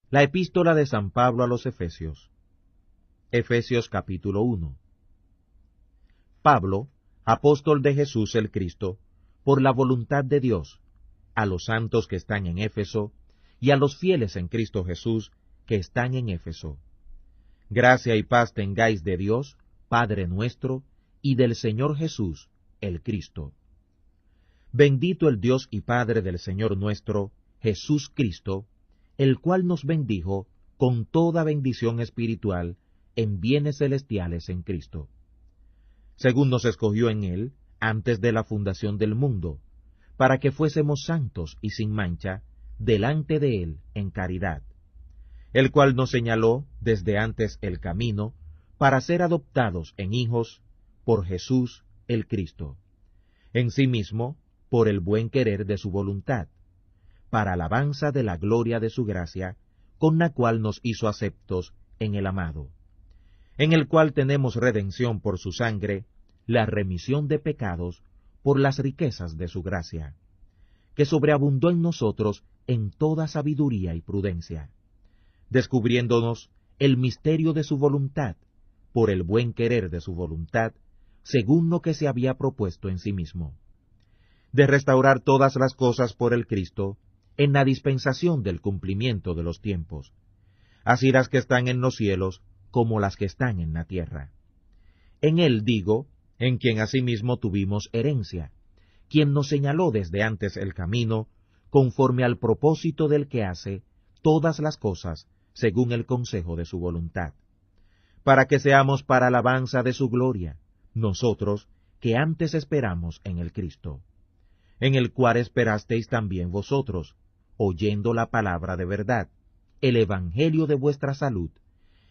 La epístola de San Pablo a los Efesios. Efesios capítulo 1. Pablo, apóstol de Jesús el Cristo, por la voluntad de Dios, a los santos que están en Éfeso, y a los fieles en Cristo Jesús que están en Éfeso. Gracia y paz tengáis de Dios, Padre nuestro, y del Señor Jesús, el Cristo. Bendito el Dios y Padre del Señor nuestro, Jesús Cristo, el cual nos bendijo con toda bendición espiritual en bienes celestiales en Cristo, según nos escogió en Él antes de la fundación del mundo, para que fuésemos santos y sin mancha delante de Él en caridad, el cual nos señaló desde antes el camino para ser adoptados en hijos por Jesús el Cristo, en sí mismo por el buen querer de su voluntad, para alabanza de la gloria de su gracia, con la cual nos hizo aceptos en el amado, en el cual tenemos redención por su sangre, la remisión de pecados por las riquezas de su gracia, que sobreabundó en nosotros en toda sabiduría y prudencia, descubriéndonos el misterio de su voluntad, por el buen querer de su voluntad, según lo que se había propuesto en sí mismo, de restaurar todas las cosas por el Cristo, en la dispensación del cumplimiento de los tiempos, así las que están en los cielos como las que están en la tierra. En Él digo, en quien asimismo tuvimos herencia, quien nos señaló desde antes el camino, conforme al propósito del que hace todas las cosas según el consejo de su voluntad, para que seamos para alabanza de su gloria, nosotros que antes esperamos en el Cristo, en el cual esperasteis también vosotros, oyendo la palabra de verdad, el evangelio de vuestra salud,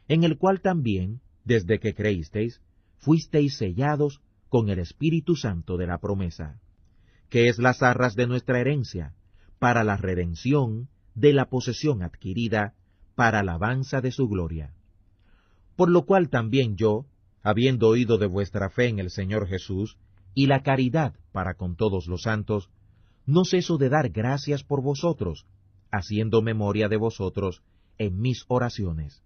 en el cual también, desde que creísteis, fuisteis sellados con el Espíritu Santo de la promesa, que es las arras de nuestra herencia, para la redención de la posesión adquirida, para alabanza de su gloria. Por lo cual también yo, habiendo oído de vuestra fe en el Señor Jesús, y la caridad para con todos los santos, no ceso de dar gracias por vosotros, haciendo memoria de vosotros en mis oraciones.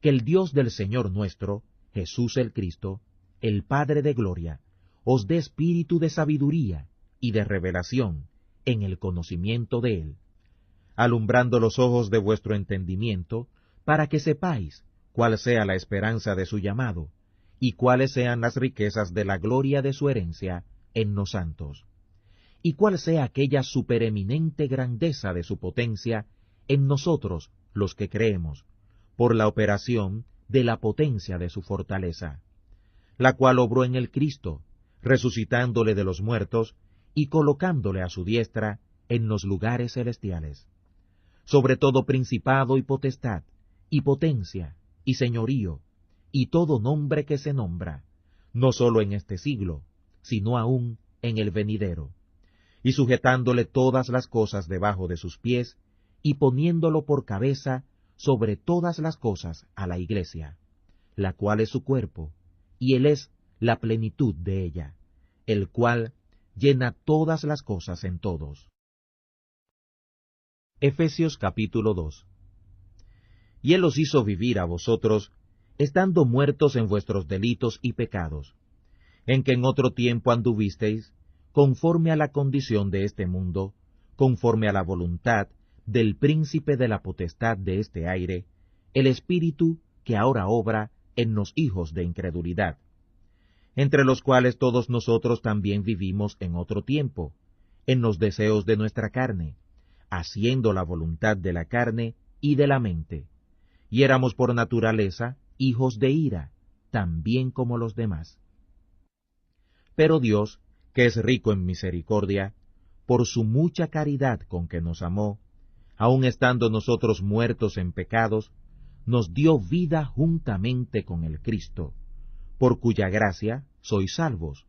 Que el Dios del Señor nuestro, Jesús el Cristo, el Padre de gloria, os dé espíritu de sabiduría y de revelación en el conocimiento de Él, alumbrando los ojos de vuestro entendimiento, para que sepáis cuál sea la esperanza de su llamado, y cuáles sean las riquezas de la gloria de su herencia en los santos, y cuál sea aquella supereminente grandeza de su potencia en nosotros los que creemos, por la operación de la potencia de su fortaleza, la cual obró en el Cristo, resucitándole de los muertos y colocándole a su diestra en los lugares celestiales, sobre todo principado y potestad, y potencia, y señorío, y todo nombre que se nombra, no sólo en este siglo, sino aún en el venidero, y sujetándole todas las cosas debajo de sus pies, y poniéndolo por cabeza sobre todas las cosas a la Iglesia, la cual es su cuerpo, y Él es la plenitud de ella, el cual llena todas las cosas en todos. Efesios capítulo 2. Y Él os hizo vivir a vosotros, estando muertos en vuestros delitos y pecados, en que en otro tiempo anduvisteis, conforme a la condición de este mundo, conforme a la voluntad del príncipe de la potestad de este aire, el espíritu que ahora obra en los hijos de incredulidad, entre los cuales todos nosotros también vivimos en otro tiempo, en los deseos de nuestra carne, haciendo la voluntad de la carne y de la mente, y éramos por naturaleza hijos de ira, también como los demás. Pero Dios, que es rico en misericordia, por su mucha caridad con que nos amó, aun estando nosotros muertos en pecados, nos dio vida juntamente con el Cristo, por cuya gracia sois salvos,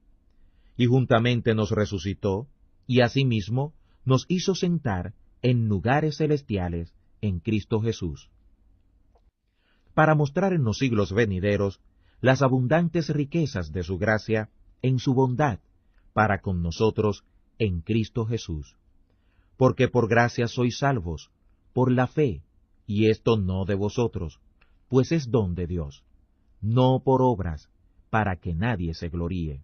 y juntamente nos resucitó, y asimismo nos hizo sentar en lugares celestiales en Cristo Jesús, para mostrar en los siglos venideros las abundantes riquezas de su gracia en su bondad para con nosotros en Cristo Jesús. Porque por gracia sois salvos, por la fe, y esto no de vosotros, pues es don de Dios, no por obras, para que nadie se gloríe.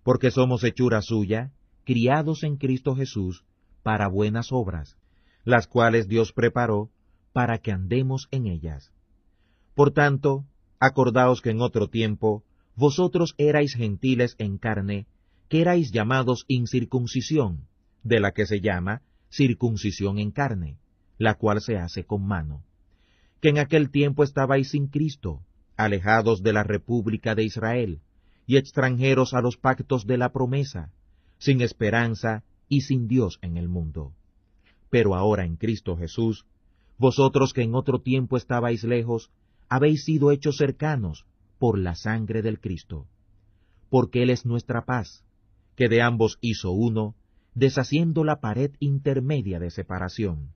Porque somos hechura suya, criados en Cristo Jesús, para buenas obras, las cuales Dios preparó para que andemos en ellas. Por tanto, acordaos que en otro tiempo vosotros erais gentiles en carne, que erais llamados incircuncisión, de la que se llama circuncisión en carne, la cual se hace con mano, que en aquel tiempo estabais sin Cristo, alejados de la república de Israel, y extranjeros a los pactos de la promesa, sin esperanza y sin Dios en el mundo. Pero ahora en Cristo Jesús, vosotros que en otro tiempo estabais lejos, habéis sido hechos cercanos por la sangre del Cristo. Porque Él es nuestra paz, que de ambos hizo uno, deshaciendo la pared intermedia de separación,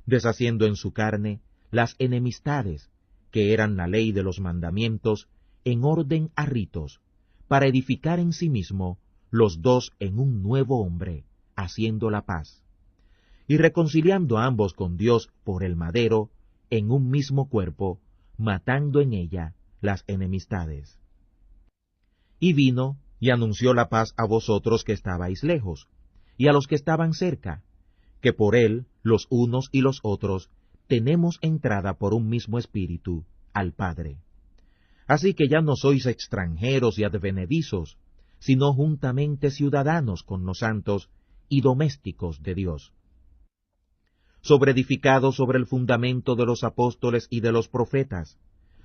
deshaciendo en su carne las enemistades, que eran la ley de los mandamientos, en orden a ritos, para edificar en sí mismo los dos en un nuevo hombre, haciendo la paz, y reconciliando a ambos con Dios por el madero, en un mismo cuerpo, matando en ella las enemistades. Y vino y anunció la paz a vosotros que estabais lejos, y a los que estaban cerca, que por él, los unos y los otros, tenemos entrada por un mismo espíritu al Padre. Así que ya no sois extranjeros y advenedizos, sino juntamente ciudadanos con los santos y domésticos de Dios, sobreedificados sobre el fundamento de los apóstoles y de los profetas,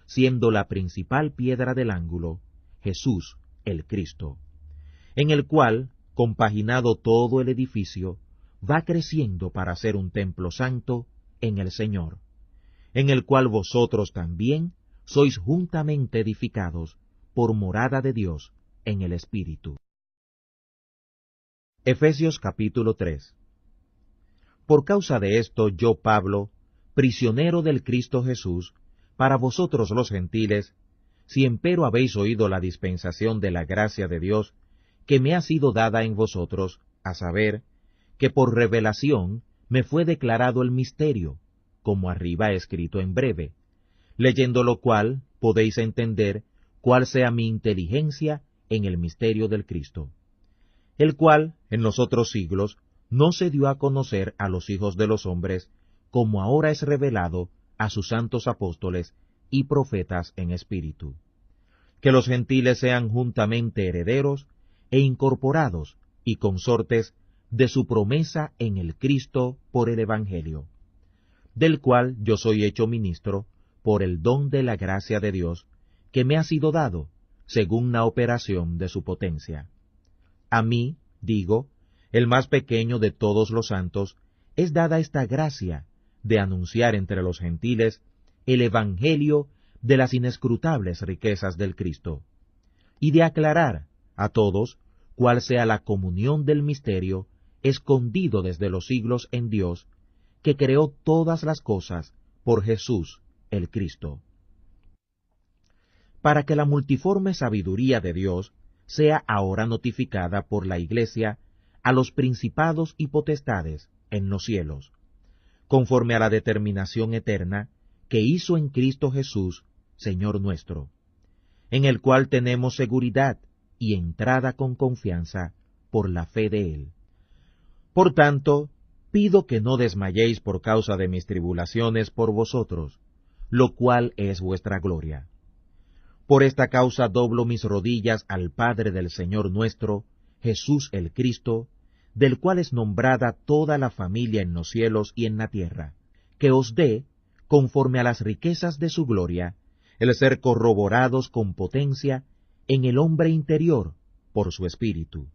siendo la principal piedra del ángulo Jesús el Cristo, en el cual, compaginado todo el edificio, va creciendo para ser un templo santo en el Señor, en el cual vosotros también sois juntamente edificados por morada de Dios en el Espíritu. Efesios capítulo 3. Por causa de esto yo, Pablo, prisionero del Cristo Jesús, para vosotros los gentiles, si empero habéis oído la dispensación de la gracia de Dios, que me ha sido dada en vosotros, a saber, que por revelación me fue declarado el misterio, como arriba escrito en breve, leyendo lo cual podéis entender cuál sea mi inteligencia en el misterio del Cristo, el cual en los otros siglos no se dio a conocer a los hijos de los hombres, como ahora es revelado a sus santos apóstoles y profetas en espíritu, que los gentiles sean juntamente herederos e incorporados y consortes de su promesa en el Cristo por el Evangelio, del cual yo soy hecho ministro por el don de la gracia de Dios, que me ha sido dado, según la operación de su potencia. A mí, digo, el más pequeño de todos los santos, es dada esta gracia de anunciar entre los gentiles el Evangelio de las inescrutables riquezas del Cristo, y de aclarar a todos cuál sea la comunión del misterio escondido desde los siglos en Dios, que creó todas las cosas por Jesús el Cristo, para que la multiforme sabiduría de Dios sea ahora notificada por la Iglesia a los principados y potestades en los cielos, conforme a la determinación eterna que hizo en Cristo Jesús, Señor nuestro, en el cual tenemos seguridad y entrada con confianza por la fe de Él. Por tanto, pido que no desmayéis por causa de mis tribulaciones por vosotros, lo cual es vuestra gloria. Por esta causa doblo mis rodillas al Padre del Señor nuestro, Jesús el Cristo, del cual es nombrada toda la familia en los cielos y en la tierra, que os dé, conforme a las riquezas de su gloria, el ser corroborados con potencia en el hombre interior por su Espíritu,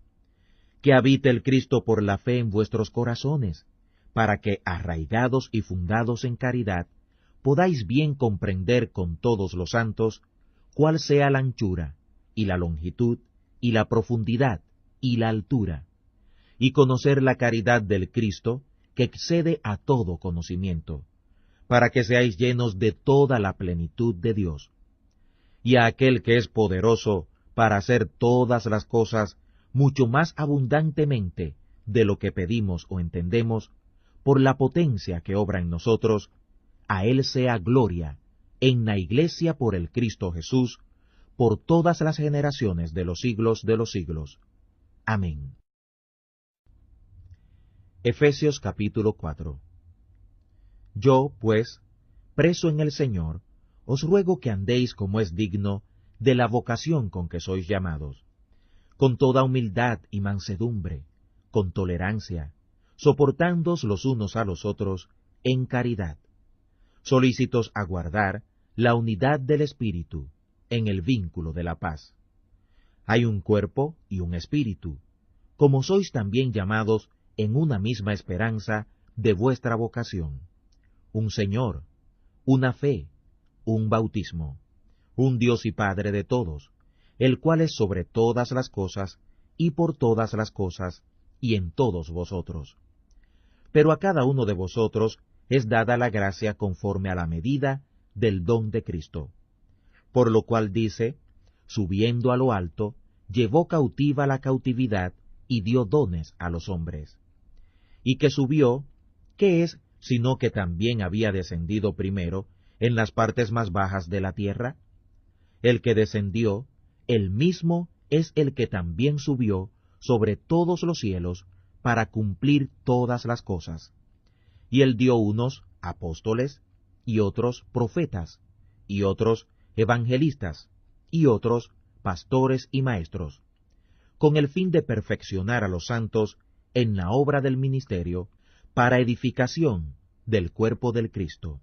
que habite el Cristo por la fe en vuestros corazones, para que, arraigados y fundados en caridad, podáis bien comprender con todos los santos cuál sea la anchura, y la longitud, y la profundidad, y la altura, y conocer la caridad del Cristo, que excede a todo conocimiento, para que seáis llenos de toda la plenitud de Dios. Y a aquel que es poderoso para hacer todas las cosas mucho más abundantemente de lo que pedimos o entendemos, por la potencia que obra en nosotros, a Él sea gloria, en la Iglesia por el Cristo Jesús, por todas las generaciones de los siglos. Amén. Efesios capítulo 4. Yo, pues, preso en el Señor, os ruego que andéis como es digno de la vocación con que sois llamados, con toda humildad y mansedumbre, con tolerancia, soportándoos los unos a los otros en caridad, solícitos a guardar la unidad del Espíritu en el vínculo de la paz. Hay un cuerpo y un espíritu, como sois también llamados en una misma esperanza de vuestra vocación, un Señor, una fe, un bautismo, un Dios y Padre de todos, el cual es sobre todas las cosas, y por todas las cosas, y en todos vosotros. Pero a cada uno de vosotros es dada la gracia conforme a la medida del don de Cristo. Por lo cual dice, subiendo a lo alto, llevó cautiva la cautividad, y dio dones a los hombres. Y que subió, ¿qué es sino que también había descendido primero en las partes más bajas de la tierra? El que descendió, él mismo es el que también subió sobre todos los cielos para cumplir todas las cosas. Y él dio unos apóstoles, y otros profetas, y otros evangelistas, y otros pastores y maestros, con el fin de perfeccionar a los santos en la obra del ministerio, para edificación del cuerpo del Cristo,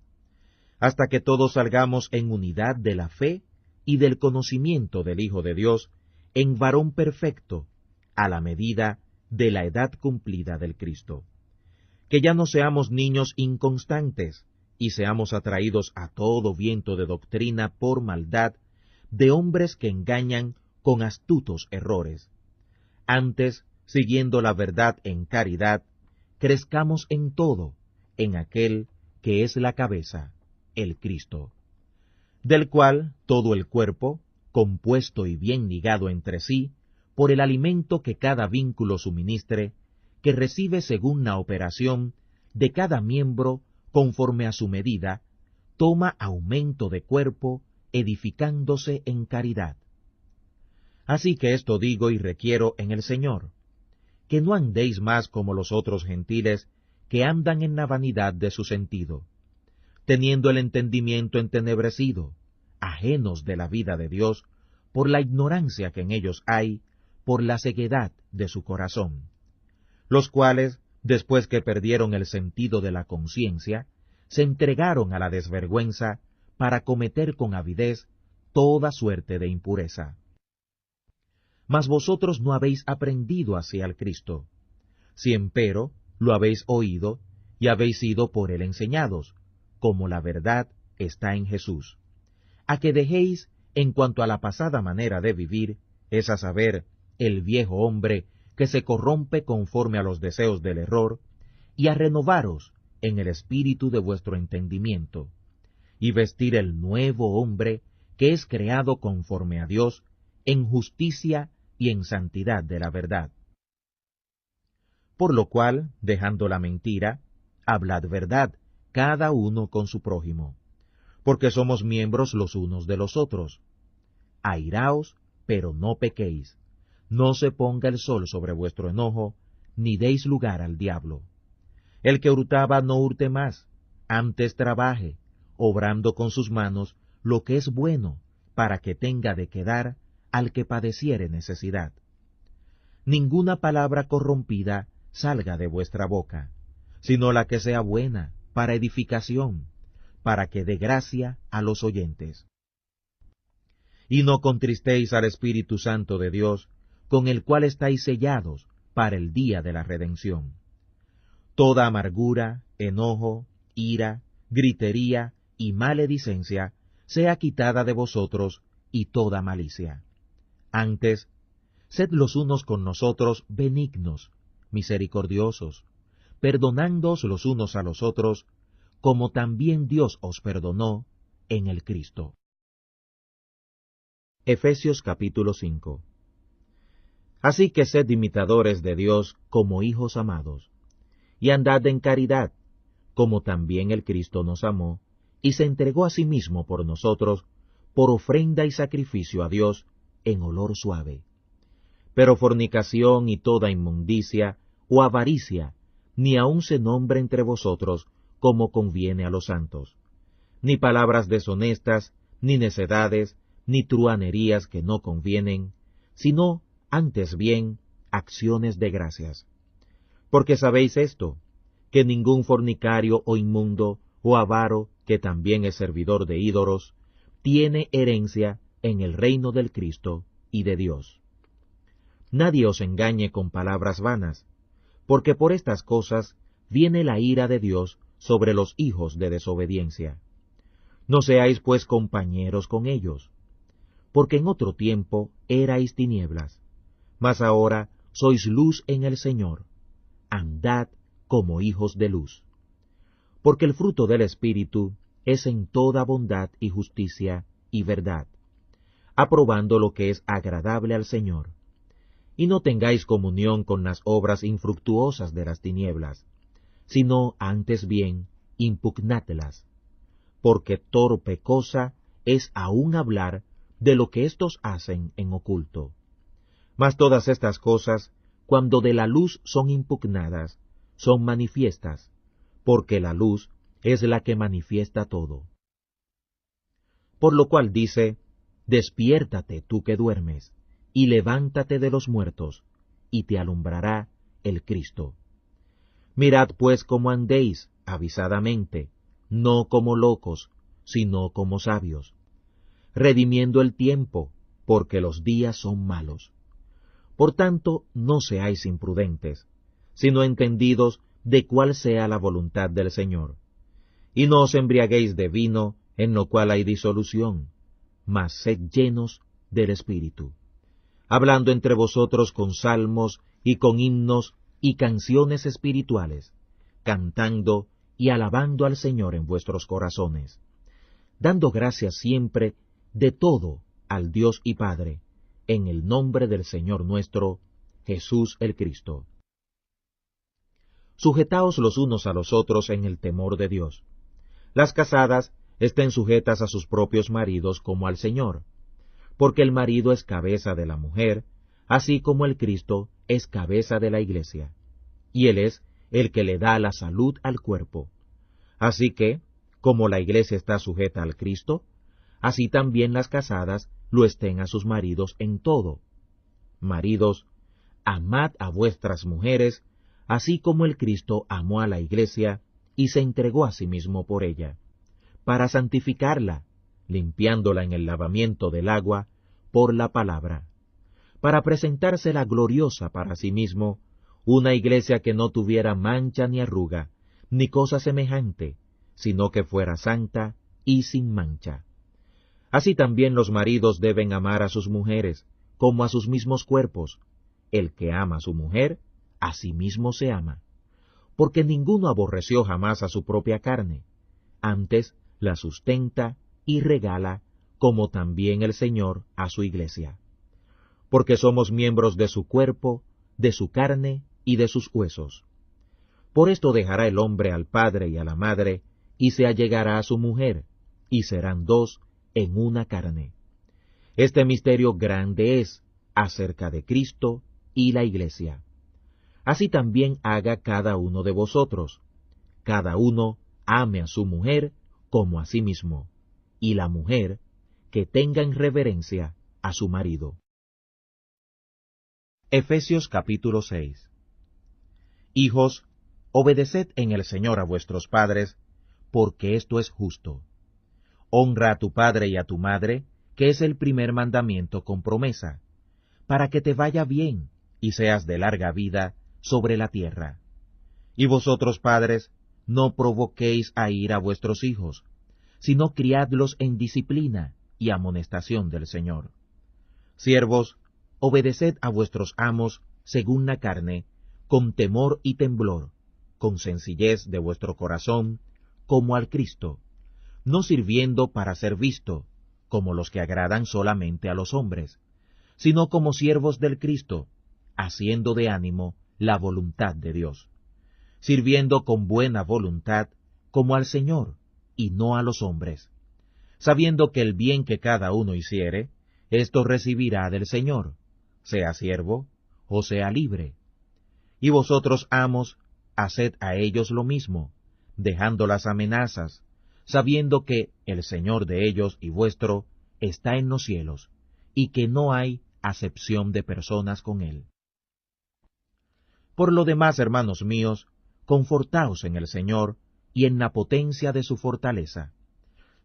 hasta que todos salgamos en unidad de la fe y del conocimiento del Hijo de Dios, en varón perfecto, a la medida de la edad cumplida del Cristo. Que ya no seamos niños inconstantes, y seamos atraídos a todo viento de doctrina por maldad, de hombres que engañan con astutos errores. Antes, siguiendo la verdad en caridad, crezcamos en todo, en aquel que es la cabeza, el Cristo, del cual todo el cuerpo, compuesto y bien ligado entre sí, por el alimento que cada vínculo suministre, que recibe según la operación de cada miembro conforme a su medida, toma aumento de cuerpo, edificándose en caridad. Así que esto digo y requiero en el Señor, que no andéis más como los otros gentiles que andan en la vanidad de su sentido, teniendo el entendimiento entenebrecido, ajenos de la vida de Dios, por la ignorancia que en ellos hay, por la ceguedad de su corazón, los cuales, después que perdieron el sentido de la conciencia, se entregaron a la desvergüenza para cometer con avidez toda suerte de impureza. Mas vosotros no habéis aprendido así al Cristo, si empero lo habéis oído y habéis sido por él enseñados, como la verdad está en Jesús, a que dejéis en cuanto a la pasada manera de vivir, es a saber, el viejo hombre que se corrompe conforme a los deseos del error, y a renovaros en el espíritu de vuestro entendimiento, y vestir el nuevo hombre que es creado conforme a Dios, en justicia y en santidad de la verdad. Por lo cual, dejando la mentira, hablad verdad, cada uno con su prójimo, porque somos miembros los unos de los otros. Airaos, pero no pequéis, no se ponga el sol sobre vuestro enojo, ni deis lugar al diablo. El que hurtaba no hurte más, antes trabaje, obrando con sus manos lo que es bueno, para que tenga de quedar al que padeciere necesidad. Ninguna palabra corrompida salga de vuestra boca, sino la que sea buena, para edificación, para que dé gracia a los oyentes. Y no contristéis al Espíritu Santo de Dios, con el cual estáis sellados para el día de la redención. Toda amargura, enojo, ira, gritería y maledicencia sea quitada de vosotros, y toda malicia. Antes, sed los unos con nosotros benignos, misericordiosos, perdonándoos los unos a los otros, como también Dios os perdonó en el Cristo. Efesios capítulo 5. Así que sed imitadores de Dios como hijos amados, y andad en caridad, como también el Cristo nos amó, y se entregó a sí mismo por nosotros, por ofrenda y sacrificio a Dios en olor suave. Pero fornicación y toda inmundicia o avaricia, ni aun se nombre entre vosotros como conviene a los santos, ni palabras deshonestas, ni necedades, ni truhanerías que no convienen, sino, antes bien, acciones de gracias. Porque sabéis esto, que ningún fornicario o inmundo o avaro, que también es servidor de ídolos, tiene herencia en el reino del Cristo y de Dios. Nadie os engañe con palabras vanas, porque por estas cosas viene la ira de Dios sobre los hijos de desobediencia. No seáis pues compañeros con ellos, porque en otro tiempo erais tinieblas, mas ahora sois luz en el Señor. Andad como hijos de luz. Porque el fruto del Espíritu es en toda bondad y justicia y verdad, aprobando lo que es agradable al Señor. Y no tengáis comunión con las obras infructuosas de las tinieblas, sino antes bien impugnadlas, porque torpe cosa es aún hablar de lo que éstos hacen en oculto. Mas todas estas cosas, cuando de la luz son impugnadas, son manifiestas, porque la luz es la que manifiesta todo. Por lo cual dice, despiértate tú que duermes, y levántate de los muertos, y te alumbrará el Cristo. Mirad pues cómo andéis avisadamente, no como locos, sino como sabios, redimiendo el tiempo, porque los días son malos. Por tanto, no seáis imprudentes, sino entendidos de cuál sea la voluntad del Señor. Y no os embriaguéis de vino, en lo cual hay disolución, mas sed llenos del Espíritu, hablando entre vosotros con salmos y con himnos y canciones espirituales, cantando y alabando al Señor en vuestros corazones, dando gracias siempre de todo al Dios y Padre, en el nombre del Señor nuestro, Jesús el Cristo. Sujetaos los unos a los otros en el temor de Dios. Las casadas estén sujetas a sus propios maridos como al Señor, porque el marido es cabeza de la mujer, así como el Cristo es cabeza de la Iglesia, y Él es el que le da la salud al cuerpo. Así que, como la Iglesia está sujeta al Cristo, así también las casadas lo estén a sus maridos en todo. Maridos, amad a vuestras mujeres, así como el Cristo amó a la Iglesia y se entregó a sí mismo por ella, para santificarla, limpiándola en el lavamiento del agua por la palabra, para presentársela gloriosa para sí mismo, una Iglesia que no tuviera mancha ni arruga, ni cosa semejante, sino que fuera santa y sin mancha. Así también los maridos deben amar a sus mujeres, como a sus mismos cuerpos. El que ama a su mujer, a sí mismo se ama. Porque ninguno aborreció jamás a su propia carne, antes la sustenta y regala, como también el Señor a su Iglesia. Porque somos miembros de su cuerpo, de su carne y de sus huesos. Por esto dejará el hombre al padre y a la madre, y se allegará a su mujer, y serán dos en una carne. Este misterio grande es acerca de Cristo y la Iglesia. Así también haga cada uno de vosotros. Cada uno ame a su mujer como a sí mismo, y la mujer que tenga en reverencia a su marido. Efesios capítulo 6. Hijos, obedeced en el Señor a vuestros padres, porque esto es justo. Honra a tu padre y a tu madre, que es el primer mandamiento con promesa, para que te vaya bien y seas de larga vida sobre la tierra. Y vosotros, padres, no provoquéis a ira a vuestros hijos, sino criadlos en disciplina y amonestación del Señor. Siervos, obedeced a vuestros amos según la carne, con temor y temblor, con sencillez de vuestro corazón, como al Cristo, no sirviendo para ser visto, como los que agradan solamente a los hombres, sino como siervos del Cristo, haciendo de ánimo la voluntad de Dios, sirviendo con buena voluntad como al Señor y no a los hombres, sabiendo que el bien que cada uno hiciere, esto recibirá del Señor, sea siervo o sea libre. Y vosotros, amos, haced a ellos lo mismo, dejando las amenazas, sabiendo que el Señor de ellos y vuestro está en los cielos, y que no hay acepción de personas con él. Por lo demás, hermanos míos, confortaos en el Señor y en la potencia de su fortaleza.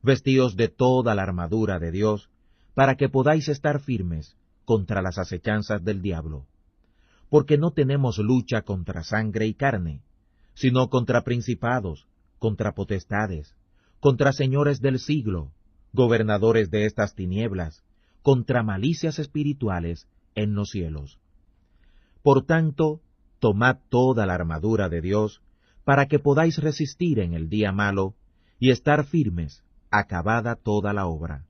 Vestíos de toda la armadura de Dios, para que podáis estar firmes contra las acechanzas del diablo. Porque no tenemos lucha contra sangre y carne, sino contra principados, contra potestades, contra señores del siglo, gobernadores de estas tinieblas, contra malicias espirituales en los cielos. Por tanto, tomad toda la armadura de Dios, para que podáis resistir en el día malo, y estar firmes, acabada toda la obra.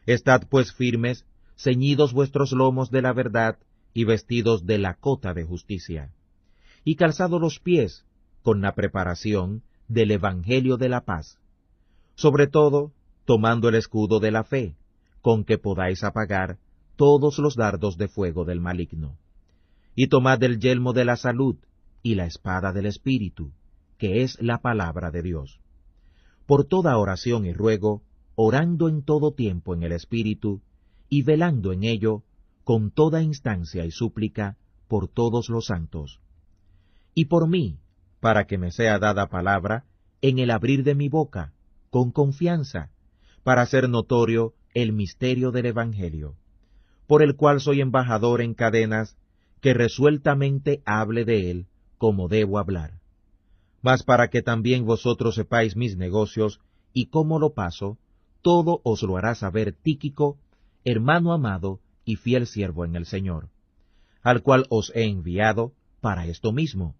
Estad pues firmes, ceñidos vuestros lomos de la verdad, y vestidos de la cota de justicia, y calzados los pies con la preparación del Evangelio de la paz. Sobre todo, tomando el escudo de la fe, con que podáis apagar todos los dardos de fuego del maligno. Y tomad el yelmo de la salud, y la espada del Espíritu, que es la palabra de Dios. Por toda oración y ruego, orando en todo tiempo en el Espíritu, y velando en ello, con toda instancia y súplica, por todos los santos. Y por mí, para que me sea dada palabra, en el abrir de mi boca, con confianza, para hacer notorio el misterio del Evangelio, por el cual soy embajador en cadenas, que resueltamente hable de él como debo hablar. Mas para que también vosotros sepáis mis negocios y cómo lo paso, todo os lo hará saber Tíquico, hermano amado y fiel siervo en el Señor, al cual os he enviado para esto mismo,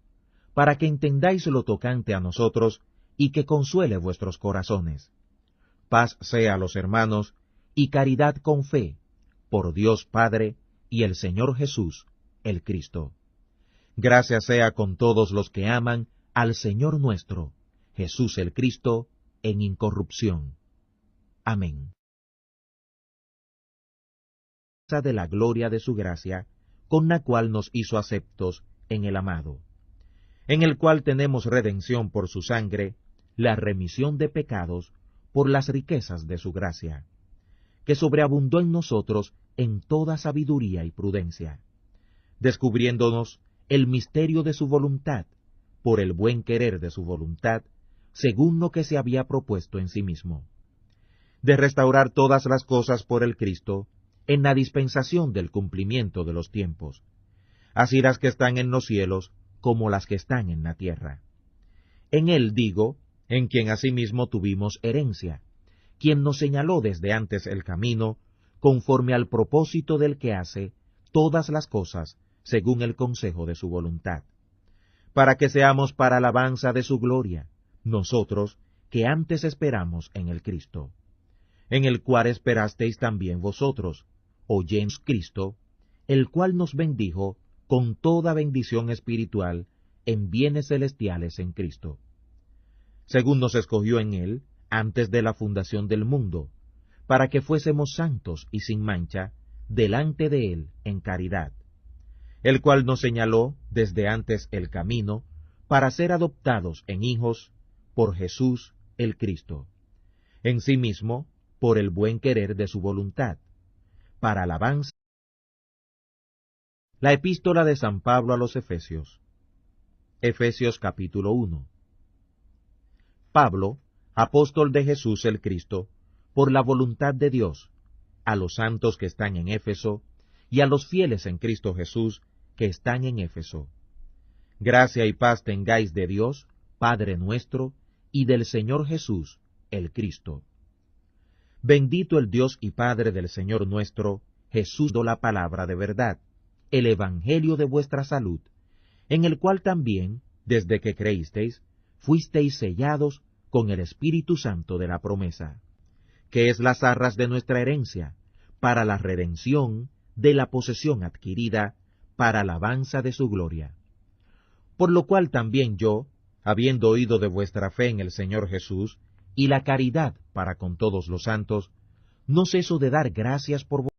para que entendáis lo tocante a nosotros y que consuele vuestros corazones. Paz sea a los hermanos y caridad con fe, por Dios Padre y el Señor Jesús, el Cristo. Gracias sea con todos los que aman al Señor nuestro, Jesús el Cristo, en incorrupción. Amén. De la gloria de su gracia, con la cual nos hizo aceptos en el amado, en el cual tenemos redención por su sangre, la remisión de pecados, por las riquezas de su gracia, que sobreabundó en nosotros en toda sabiduría y prudencia, descubriéndonos el misterio de su voluntad, por el buen querer de su voluntad, según lo que se había propuesto en sí mismo, de restaurar todas las cosas por el Cristo, en la dispensación del cumplimiento de los tiempos, así las que están en los cielos como las que están en la tierra. En él digo, en quien asimismo tuvimos herencia, quien nos señaló desde antes el camino, conforme al propósito del que hace todas las cosas según el consejo de su voluntad, para que seamos para alabanza de su gloria, nosotros que antes esperamos en el Cristo, en el cual esperasteis también vosotros, oyendo Cristo, el cual nos bendijo con toda bendición espiritual en bienes celestiales en Cristo, según nos escogió en él antes de la fundación del mundo, para que fuésemos santos y sin mancha delante de él en caridad, el cual nos señaló desde antes el camino para ser adoptados en hijos por Jesús el Cristo, en sí mismo por el buen querer de su voluntad, para alabanza. La epístola de San Pablo a los Efesios. Efesios capítulo 1. Pablo, apóstol de Jesús el Cristo, por la voluntad de Dios, a los santos que están en Éfeso, y a los fieles en Cristo Jesús que están en Éfeso. Gracia y paz tengáis de Dios, Padre nuestro, y del Señor Jesús, el Cristo. Bendito el Dios y Padre del Señor nuestro, Jesús, la palabra de verdad, el Evangelio de vuestra salud, en el cual también, desde que creísteis, fuisteis sellados con el Espíritu Santo de la promesa, que es las arras de nuestra herencia, para la redención de la posesión adquirida, para alabanza de su gloria. Por lo cual también yo, habiendo oído de vuestra fe en el Señor Jesús, y la caridad para con todos los santos, no ceso de dar gracias por vosotros.